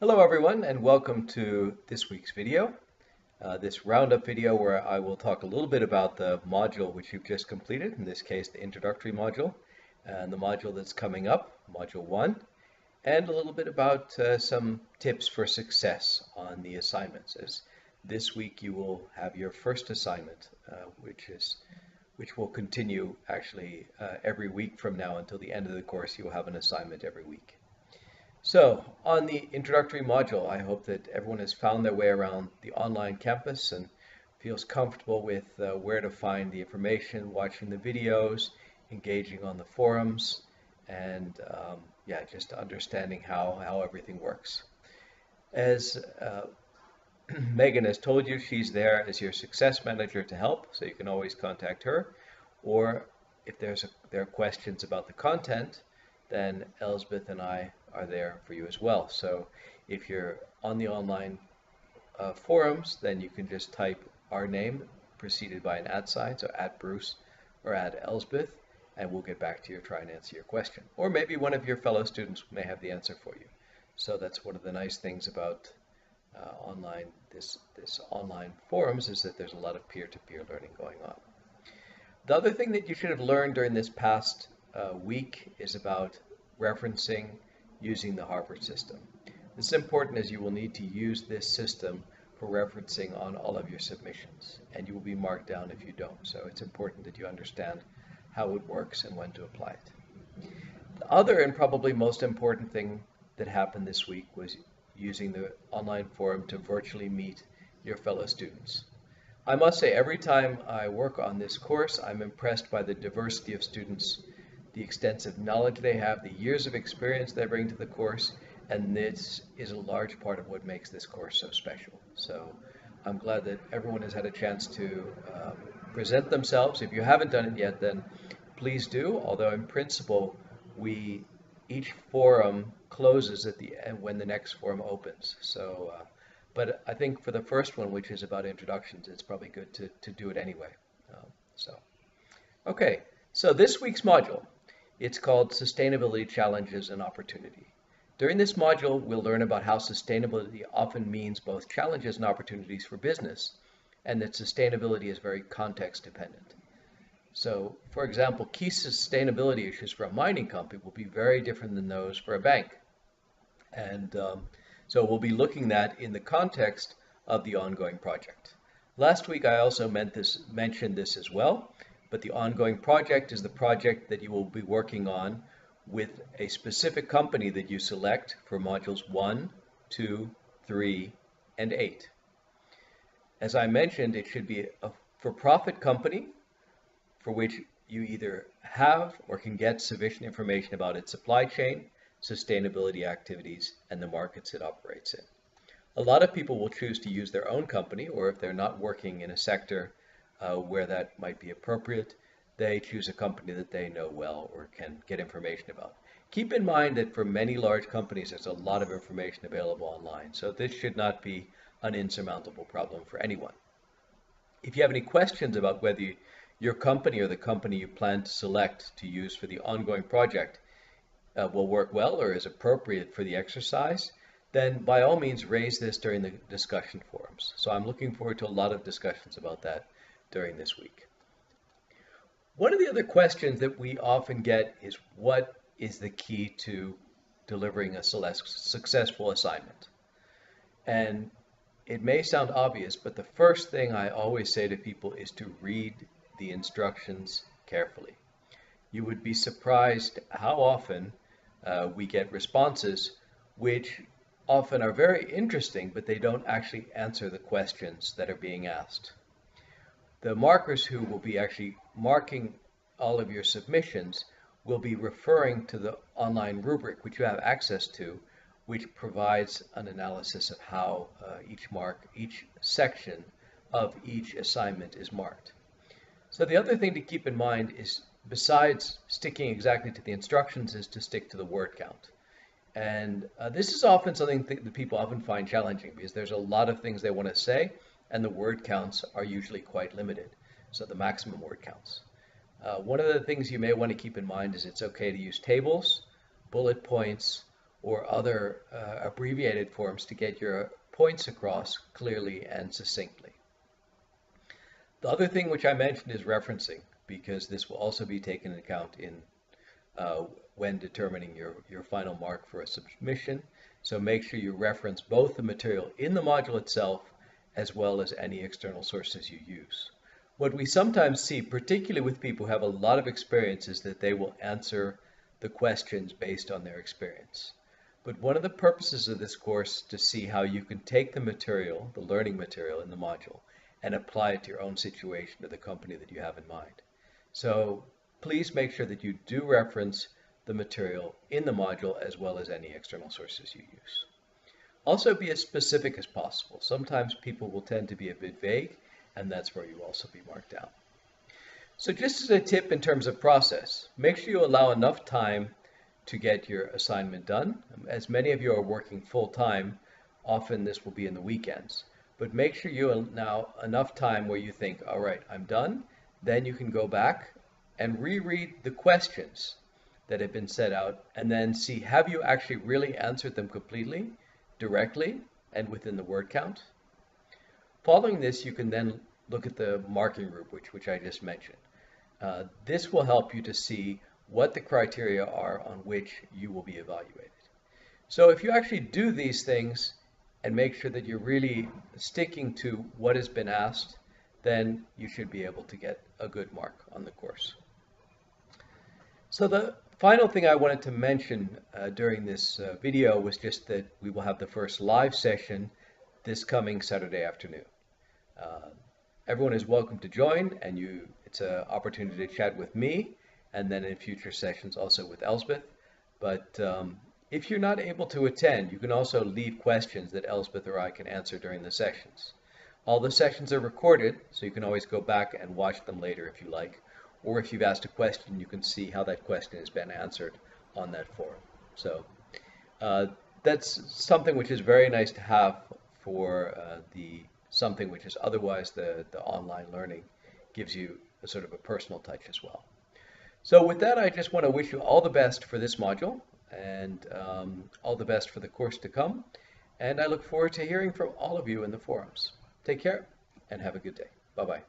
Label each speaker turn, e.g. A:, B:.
A: Hello everyone and welcome to this week's video. This roundup video where I will talk a little bit about the module which you've just completed, in this case the introductory module, and the module that's coming up, module 1, and a little bit about some tips for success on the assignments, as this week you will have your first assignment, which will continue actually every week from now until the end of the course. You will have an assignment every week. So, on the introductory module, I hope that everyone has found their way around the online campus and feels comfortable with where to find the information, watching the videos, engaging on the forums, and yeah, just understanding how everything works. As Megan has told you, she's there as your success manager to help, so you can always contact her. Or if there are questions about the content, then Elsbeth and I are there for you as well. So if you're on the online forums, then you can just type our name preceded by an @ sign, so @Bruce or @Elsbeth, and we'll get back to you or try and answer your question. Or maybe one of your fellow students may have the answer for you. So that's one of the nice things about this online forums, is that there's a lot of peer-to-peer learning going on. The other thing that you should have learned during this past week is about referencing using the Harvard system. This is important as you will need to use this system for referencing on all of your submissions, and you will be marked down if you don't. So it's important that you understand how it works and when to apply it. The other and probably most important thing that happened this week was using the online forum to virtually meet your fellow students. I must say, every time I work on this course, I'm impressed by the diversity of students, the extensive knowledge they have, the years of experience they bring to the course, and this is a large part of what makes this course so special. So I'm glad that everyone has had a chance to present themselves. If you haven't done it yet, then please do, although in principle, each forum closes at the end when the next forum opens. So, but I think for the first one, which is about introductions, it's probably good to do it anyway. Okay, so this week's module, it's called Sustainability Challenges and Opportunity. During this module, we'll learn about how sustainability often means both challenges and opportunities for business, and that sustainability is very context dependent. So, for example, key sustainability issues for a mining company will be very different than those for a bank. And so we'll be looking at in the context of the ongoing project. Last week, I also mentioned this as well. But the ongoing project is the project that you will be working on with a specific company that you select for modules 1, 2, 3, and 8. As I mentioned, it should be a for-profit company for which you either have or can get sufficient information about its supply chain, sustainability activities, and the markets it operates in. A lot of people will choose to use their own company, or if they're not working in a sector where that might be appropriate, they choose a company that they know well or can get information about. Keep in mind that for many large companies, there's a lot of information available online, so this should not be an insurmountable problem for anyone. If you have any questions about whether your company or the company you plan to select to use for the ongoing project will work well or is appropriate for the exercise, then by all means raise this during the discussion forums. So I'm looking forward to a lot of discussions about that during this week. One of the other questions that we often get is, what is the key to delivering a successful assignment? And it may sound obvious, but the first thing I always say to people is to read the instructions carefully. You would be surprised how often we get responses which often are very interesting, but they don't actually answer the questions that are being asked. The markers who will be actually marking all of your submissions will be referring to the online rubric, which you have access to, which provides an analysis of how each section of each assignment is marked. So the other thing to keep in mind is, besides sticking exactly to the instructions, is to stick to the word count. And this is often something that people often find challenging, because there's a lot of things they want to say, and the word counts are usually quite limited, so the maximum word counts. One of the things you may want to keep in mind is it's okay to use tables, bullet points, or other abbreviated forms to get your points across clearly and succinctly. The other thing which I mentioned is referencing, because this will also be taken into account in when determining your final mark for a submission. So make sure you reference both the material in the module itself as well as any external sources you use. What we sometimes see, particularly with people who have a lot of experience, is that they will answer the questions based on their experience. But one of the purposes of this course is to see how you can take the material, the learning material in the module, and apply it to your own situation, to the company that you have in mind. So please make sure that you do reference the material in the module as well as any external sources you use. Also be as specific as possible. Sometimes people will tend to be a bit vague, and that's where you also be marked down. So just as a tip in terms of process, make sure you allow enough time to get your assignment done. As many of you are working full time, often this will be in the weekends. But make sure you allow enough time where you think, all right, I'm done. Then you can go back and reread the questions that have been set out and then see, have you actually really answered them completely, directly, and within the word count? Following this, you can then look at the marking rubric, which I just mentioned. This will help you to see what the criteria are on which you will be evaluated. So if you actually do these things and make sure that you're really sticking to what has been asked, then you should be able to get a good mark on the course. So the final thing I wanted to mention during this video was just that we will have the first live session this coming Saturday afternoon. Everyone is welcome to join, and it's an opportunity to chat with me, and then in future sessions also with Elspeth. But if you're not able to attend, you can also leave questions that Elspeth or I can answer during the sessions. All the sessions are recorded, so you can always go back and watch them later if you like. Or if you've asked a question, you can see how that question has been answered on that forum. So that's something which is very nice to have for something which is otherwise the online learning gives you a sort of a personal touch as well. So with that, I just want to wish you all the best for this module and all the best for the course to come. And I look forward to hearing from all of you in the forums. Take care and have a good day. Bye-bye.